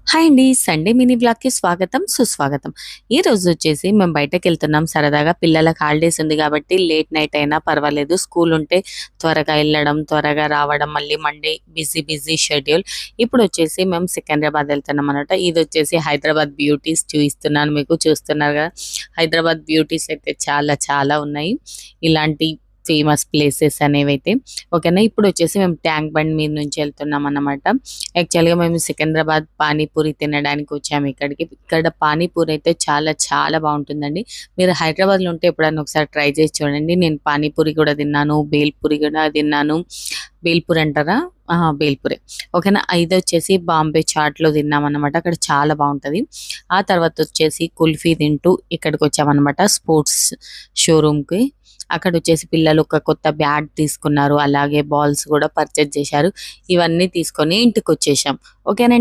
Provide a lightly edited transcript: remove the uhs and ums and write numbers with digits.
Hi అండి. Sunday mini వ్లాగ్‌కి స్వాగతం, సుస్వాగతం. ఈరోజు వచ్చేసి మేము బయటకెళ్తున్నాం సరదాగా. పిల్లలకి హాలిడేస్ ఉంది కాబట్టి లేట్ నైట్ అయినా పర్వాలేదు. స్కూల్ ఉంటే త్వరగా ఎళ్ళడం, త్వరగా రావడం, మళ్ళీ మండే బిజీ షెడ్యూల్. ఇప్పుడొచ్చేసి మేము సికింద్రాబాద్ వెళ్తున్నాం అనమాట. ఇదొచ్చేసి హైదరాబాద్ బ్యూటీస్ చూయిస్తున్నాను మీకు. చూస్తున్నారు గదా! హైదరాబాద్ బ్యూటీస్ అయితే చాలా చాలా ఉన్నాయి. ఇలాంటి ఫేమస్ ప్లేసెస్ అనేవైతే. ఓకేనా. ఇప్పుడొచ్చేసి మేము ట్యాంక్ బండ్ మీద నుంచి వెళ్తున్నాం అన్నమాట. యాక్చువల్‌గా మేము సికింద్రాబాద్ పానీపూరి తినడానికి వచ్చాము ఇక్కడికి. ఇక్కడ పానీపూరి అయితే చాలా చాలా బాగుంటుందండి. మీరు హైదరాబాద్‌లో ఉంటే ఎప్పుడైనా ఒకసారి ట్రై చేసి చూడండి. నేను పానీపూరి కూడా తిన్నాను, బేల్‌పూరి కూడా తిన్నాను. బేల్‌పూరి అంటారా? బేల్‌పూరే. ఓకేనా. ఇదొచ్చేసి బాంబే చాట్‌లో తిన్నామన్నమాట. అక్కడ చాలా బాగుంటది. ఆ తర్వాత వచ్చేసి కుల్ఫీ తింటూ ఇక్కడికొచ్చామన్నమాట స్పోర్ట్స్ షోరూమ్‌కి. అక్కడొచ్చేసి పిల్లలు ఒక కొత్త బ్యాట్ తీసుకున్నారు. అలాగే బాల్స్ కూడా పర్చేజ్ చేశారు. ఇవన్నీ తీసుకొని ఇంటికొచ్చేసాం. ఓకేనండి.